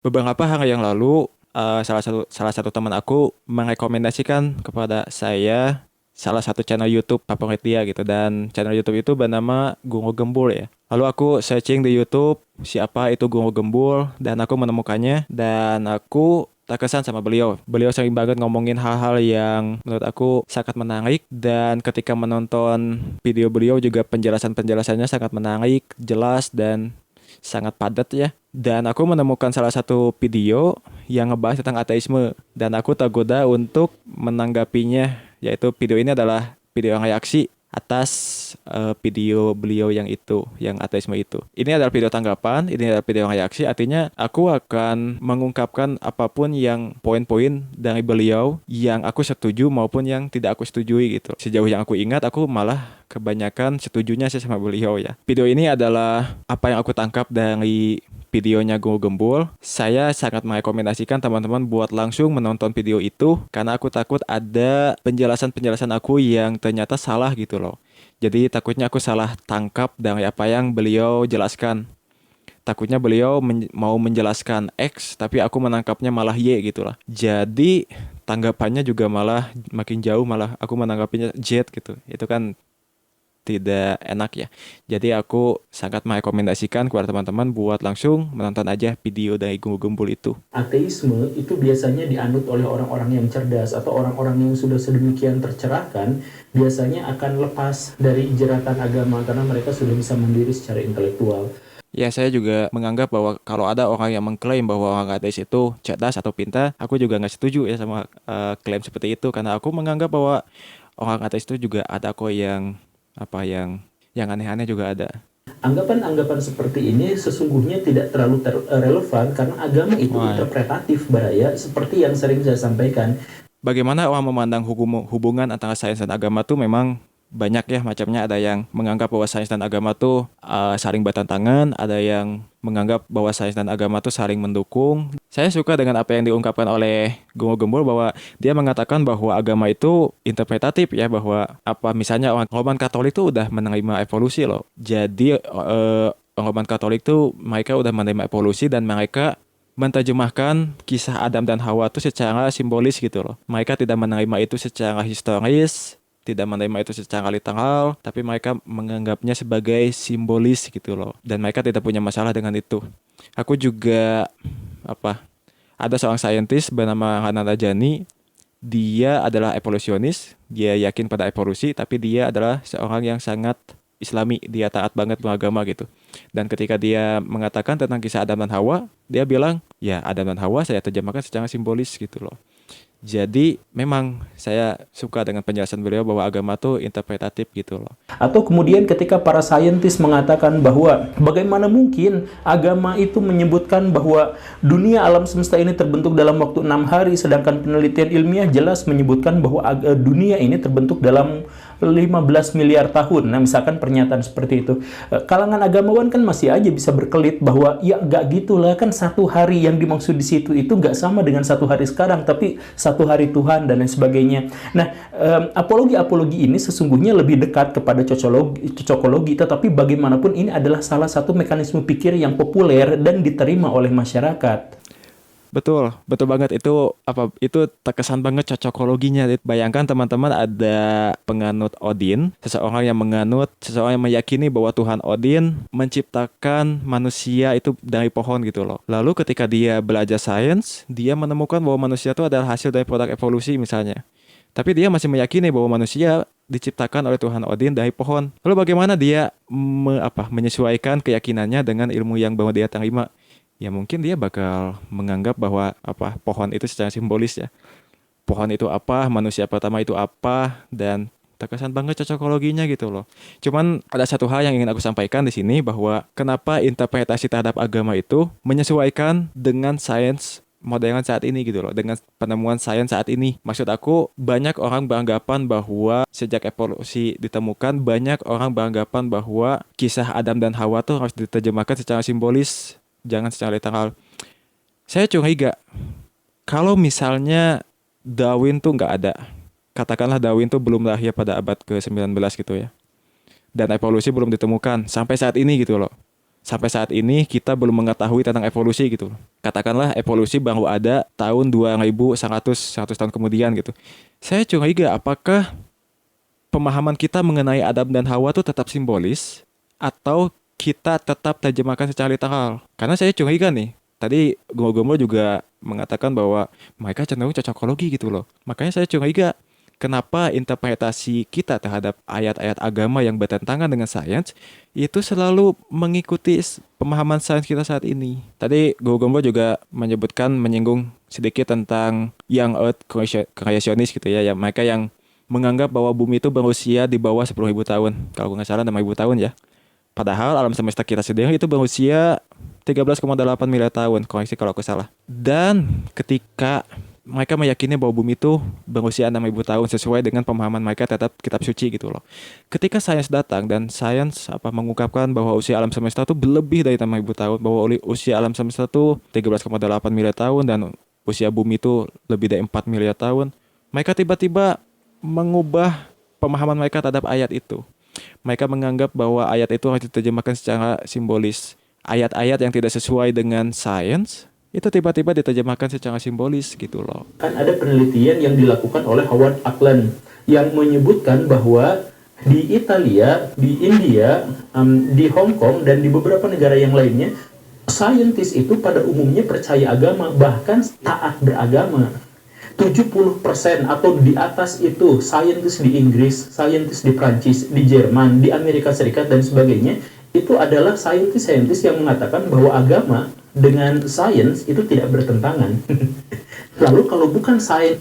Beberapa hari yang lalu, salah satu teman aku merekomendasikan kepada saya salah satu channel YouTube favorit dia gitu, dan channel YouTube itu bernama Guru Gembul ya. Lalu aku searching di YouTube siapa itu Guru Gembul dan aku menemukannya dan aku terkesan sama beliau. Beliau sering banget ngomongin hal-hal yang menurut aku sangat menarik, dan ketika menonton video beliau juga penjelasan-penjelasannya sangat menarik, jelas, dan sangat padat ya. Dan aku menemukan salah satu video yang ngebahas tentang ateisme dan aku tergoda untuk menanggapinya, yaitu video ini adalah video reaksi atas video beliau yang ateisme itu. Ini adalah video tanggapan, ini adalah video reaksi, artinya aku akan mengungkapkan apapun yang poin-poin dari beliau yang aku setuju maupun yang tidak aku setujui gitu. Sejauh yang aku ingat, aku malah kebanyakan setujunya sih sama beliau ya. Video ini adalah apa yang aku tangkap dari videonya Guru Gembul. Saya sangat merekomendasikan teman-teman buat langsung menonton video itu karena aku takut ada penjelasan-penjelasan aku yang ternyata salah gitu loh. Jadi takutnya aku salah tangkap dari apa yang beliau jelaskan. Takutnya beliau mau menjelaskan X tapi aku menangkapnya malah Y gitu lah. Jadi tanggapannya juga malah makin jauh, malah aku menanggapinya Z gitu. Itu kan tidak enak ya. Jadi aku sangat merekomendasikan kepada teman-teman buat langsung menonton aja video dari Guru Gembul itu. Ateisme itu biasanya dianut oleh orang-orang yang cerdas atau orang-orang yang sudah sedemikian tercerahkan, biasanya akan lepas dari jeratan agama karena mereka sudah bisa mandiri secara intelektual. Ya, saya juga menganggap bahwa kalau ada orang yang mengklaim bahwa orang ateis itu cerdas atau pintar, aku juga nggak setuju ya sama klaim seperti itu, karena aku menganggap bahwa orang ateis itu juga ada kok yang apa yang aneh-aneh juga ada. Anggapan-anggapan seperti ini sesungguhnya tidak terlalu relevan karena agama itu Wah, interpretatif, Baraya, seperti yang sering saya sampaikan. bagaimana orang memandang hubungan antara sains dan agama tuh memang banyak ya macamnya. Ada yang menganggap bahwa sains dan agama tuh saling bertentangan, ada yang menganggap bahwa sains dan agama tuh saling mendukung. Saya suka dengan apa yang diungkapkan oleh Guru Gembul bahwa dia mengatakan bahwa agama itu interpretatif ya, bahwa apa misalnya orang Roman Katolik tuh udah menerima evolusi loh. Jadi orang Roman Katolik tuh mereka udah menerima evolusi dan mereka menerjemahkan kisah Adam dan Hawa itu secara simbolis gitu loh. Mereka tidak menerima itu secara historis, tidak menerima itu secara literal, tapi mereka menganggapnya sebagai simbolis gitu loh. Dan mereka tidak punya masalah dengan itu. Aku juga apa? Ada seorang saintis bernama Hanan Rajani. Dia adalah evolusionis, dia yakin pada evolusi, tapi dia adalah seorang yang sangat Islami, dia taat banget beragama gitu. Dan ketika dia mengatakan tentang kisah Adam dan Hawa, dia bilang, ya Adam dan Hawa saya terjemahkan secara simbolis gitu loh. Jadi memang saya suka dengan penjelasan beliau bahwa agama tuh interpretatif gitu loh. Atau kemudian ketika para saintis mengatakan bahwa bagaimana mungkin agama itu menyebutkan bahwa dunia alam semesta ini terbentuk dalam waktu 6 hari, sedangkan penelitian ilmiah jelas menyebutkan bahwa dunia ini terbentuk dalam 15 miliar tahun. Nah, misalkan pernyataan seperti itu. Kalangan agamawan kan masih aja bisa berkelit bahwa ya gak gitulah, kan 1 hari yang dimaksud di situ itu gak sama dengan 1 hari sekarang, tapi 1 hari Tuhan dan lain sebagainya. Nah, apologi-apologi ini sesungguhnya lebih dekat kepada cocokologi, tetapi bagaimanapun ini adalah salah satu mekanisme pikir yang populer dan diterima oleh masyarakat. Betul, betul banget itu terkesan banget cocokologinya. Bayangkan teman-teman ada penganut Odin, seseorang yang meyakini bahwa Tuhan Odin menciptakan manusia itu dari pohon gitu loh. Lalu ketika dia belajar sains, dia menemukan bahwa manusia itu adalah hasil dari produk evolusi misalnya. Tapi dia masih meyakini bahwa manusia diciptakan oleh Tuhan Odin dari pohon. Lalu bagaimana dia menyesuaikan keyakinannya dengan ilmu yang baru dia terima? Ya mungkin dia bakal menganggap bahwa pohon itu secara simbolis ya. Pohon itu apa, manusia pertama itu apa, dan terkesan banget cocokologinya gitu loh. Cuman ada satu hal yang ingin aku sampaikan di sini, bahwa kenapa interpretasi terhadap agama itu menyesuaikan dengan sains modern saat ini gitu loh, dengan penemuan sains saat ini. Maksud aku, banyak orang beranggapan bahwa sejak evolusi ditemukan, banyak orang beranggapan bahwa kisah Adam dan Hawa tuh harus diterjemahkan secara simbolis, jangan secara literal. Saya curiga kalau misalnya Darwin tuh nggak ada, katakanlah Darwin tuh belum lahir pada abad ke-19 gitu ya, dan evolusi belum ditemukan sampai saat ini gitu loh. sampai saat ini kita belum mengetahui tentang evolusi gitu. Katakanlah evolusi baru ada tahun 2100 tahun kemudian gitu. Saya curiga apakah pemahaman kita mengenai Adam dan Hawa itu tetap simbolis atau kita tetap terjemahkan secara literal. Karena saya curiga nih, tadi Gomo juga mengatakan bahwa mereka cenderung cocokologi gitu loh. Makanya saya curiga kenapa interpretasi kita terhadap ayat-ayat agama yang bertentangan dengan sains itu selalu mengikuti pemahaman sains kita saat ini. Tadi Gogo juga menyinggung sedikit tentang young earth creationist gitu ya, mereka yang menganggap bahwa bumi itu berusia di bawah 10.000 tahun. Kalau nggak salah 6.000 tahun ya. Padahal alam semesta kita sendiri itu berusia 13,8 miliar tahun, koreksi kalau aku salah. Dan ketika mereka meyakini bahwa bumi itu berusia 6.000 tahun sesuai dengan pemahaman mereka terhadap kitab suci gitu loh. Ketika sains datang dan sains mengungkapkan bahwa usia alam semesta itu lebih dari 6.000 tahun, bahwa usia alam semesta itu 13,8 miliar tahun dan usia bumi itu lebih dari 4 miliar tahun, mereka tiba-tiba mengubah pemahaman mereka terhadap ayat itu. Mereka menganggap bahwa ayat itu harus diterjemahkan secara simbolis. Ayat-ayat yang tidak sesuai dengan sains itu tiba-tiba diterjemahkan secara simbolis gitu loh. Kan ada penelitian yang dilakukan oleh Howard Auckland yang menyebutkan bahwa di Italia, di India, di Hong Kong, dan di beberapa negara yang lainnya, saintis itu pada umumnya percaya agama, bahkan taat beragama. 70% atau di atas itu saintis di Inggris, saintis di Prancis, di Jerman, di Amerika Serikat, dan sebagainya, itu adalah saintis-saintis yang mengatakan bahwa agama dengan sains itu tidak bertentangan. Lalu kalau bukan sains,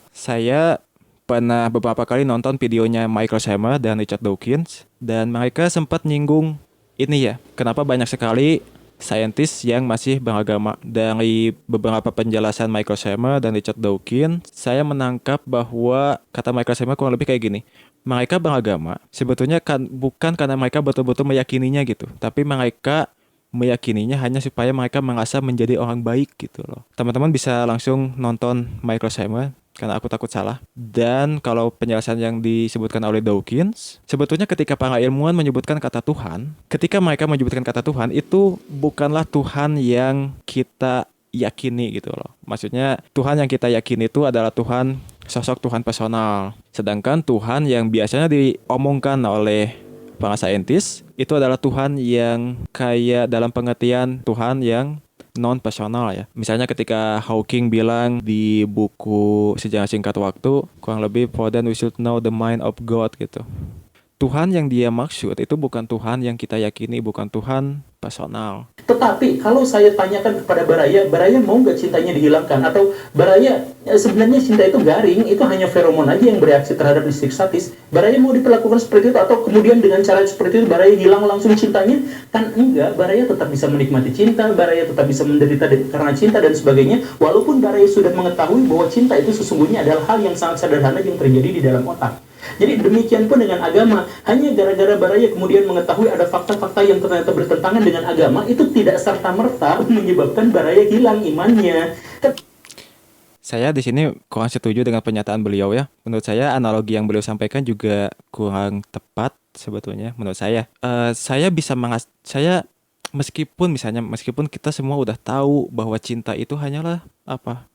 saya pernah beberapa kali nonton videonya Michael Shermer dan Richard Dawkins, dan mereka sempat nyinggung ini ya, kenapa banyak sekali saintis yang masih beragama. Dari beberapa penjelasan Michael Shermer dan Richard Dawkins, saya menangkap bahwa kata Michael Shermer kurang lebih kayak gini. Mereka beragama sebetulnya bukan karena mereka betul-betul meyakininya gitu, tapi mereka meyakininya hanya supaya mereka merasa menjadi orang baik gitu loh. Teman-teman bisa langsung nonton Michael Shermer karena aku takut salah. Dan kalau penjelasan yang disebutkan oleh Dawkins, sebetulnya ketika para ilmuwan menyebutkan kata Tuhan, ketika mereka menyebutkan kata Tuhan, itu bukanlah Tuhan yang kita yakini gitu loh. Maksudnya Tuhan yang kita yakini itu adalah Tuhan, sosok Tuhan personal. Sedangkan Tuhan yang biasanya diomongkan oleh para saintis itu adalah Tuhan yang kayak dalam pengertian Tuhan yang non-personal ya. Misalnya ketika Hawking bilang di buku Sejarah Singkat Waktu, kurang lebih for then we should know the mind of God gitu. Tuhan yang dia maksud itu bukan Tuhan yang kita yakini, bukan Tuhan personal. tetapi kalau saya tanyakan kepada Baraya, Baraya mau nggak cintanya dihilangkan? Atau Baraya, sebenarnya cinta itu garing, itu hanya feromon aja yang bereaksi terhadap listrik statis. Baraya mau diperlakukan seperti itu, atau kemudian dengan cara seperti itu Baraya hilang langsung cintanya? Kan enggak, Baraya tetap bisa menikmati cinta, Baraya tetap bisa menderita karena cinta dan sebagainya, walaupun Baraya sudah mengetahui bahwa cinta itu sesungguhnya adalah hal yang sangat sederhana yang terjadi di dalam otak. Jadi demikian pun dengan agama, hanya gara-gara Baraya kemudian mengetahui ada fakta-fakta yang ternyata bertentangan dengan agama, itu tidak serta-merta menyebabkan Baraya hilang imannya. Saya di sini kurang setuju dengan pernyataan beliau ya. Menurut saya analogi yang beliau sampaikan juga kurang tepat sebetulnya menurut saya. Meskipun kita semua udah tahu bahwa cinta itu hanyalah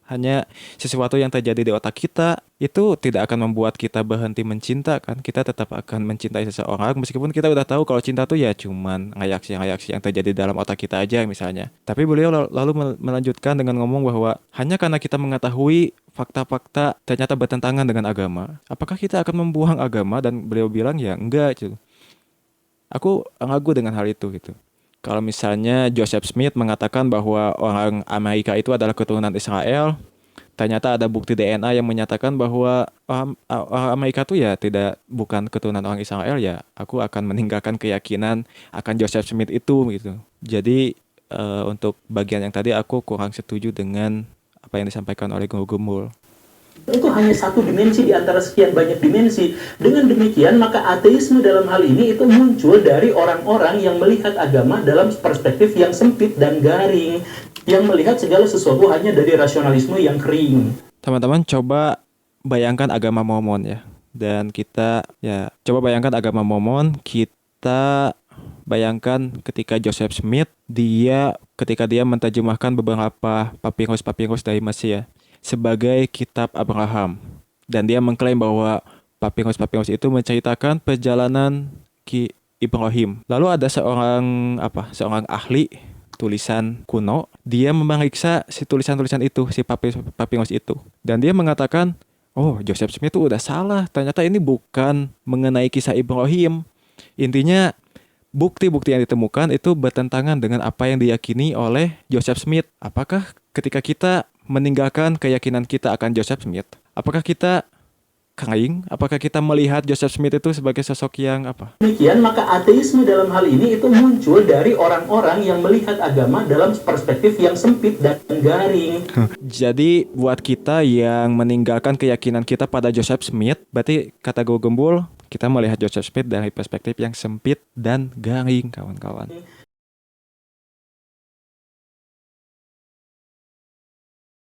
hanya sesuatu yang terjadi di otak kita, itu tidak akan membuat kita berhenti mencinta kan. Kita tetap akan mencintai seseorang meskipun kita udah tahu kalau cinta tuh ya cuman reaksi-reaksi yang terjadi dalam otak kita aja misalnya. Tapi beliau lalu melanjutkan dengan ngomong bahwa hanya karena kita mengetahui fakta-fakta ternyata bertentangan dengan agama, apakah kita akan membuang agama? Dan beliau bilang ya enggak gitu. Aku ragu dengan hal itu gitu. Kalau misalnya Joseph Smith mengatakan bahwa orang Amerika itu adalah keturunan Israel, ternyata ada bukti DNA yang menyatakan bahwa orang Amerika itu ya bukan keturunan orang Israel, ya aku akan meninggalkan keyakinan akan Joseph Smith itu gitu. Jadi untuk bagian yang tadi aku kurang setuju dengan apa yang disampaikan oleh Guru Gumbul. Itu hanya satu dimensi di antara sekian banyak dimensi. Dengan demikian, maka ateisme dalam hal ini itu muncul dari orang-orang yang melihat agama dalam perspektif yang sempit dan garing, yang melihat segala sesuatu hanya dari rasionalisme yang kering. Teman-teman coba bayangkan agama Mormon ya. Dan kita coba bayangkan agama Mormon, kita bayangkan ketika Joseph Smith, ketika dia menterjemahkan beberapa papirus-papirus dari Mesir sebagai kitab Abraham. Dan dia mengklaim bahwa papirus-papirus itu menceritakan perjalanan Ki Ibrahim. Lalu ada seorang ahli tulisan kuno, dia memeriksa si tulisan-tulisan itu, si papirus itu. Dan dia mengatakan, oh, Joseph Smith itu udah salah. Ternyata ini bukan mengenai kisah Ibrahim. Intinya, bukti-bukti yang ditemukan itu bertentangan dengan apa yang diyakini oleh Joseph Smith. Apakah ketika kita meninggalkan keyakinan kita akan Joseph Smith, apakah kita apakah kita melihat Joseph Smith itu sebagai sosok yang Demikian, maka ateisme dalam hal ini itu muncul dari orang-orang yang melihat agama dalam perspektif yang sempit dan garing. Jadi buat kita yang meninggalkan keyakinan kita pada Joseph Smith, berarti kata Guru Gembul, kita melihat Joseph Smith dari perspektif yang sempit dan garing, kawan-kawan.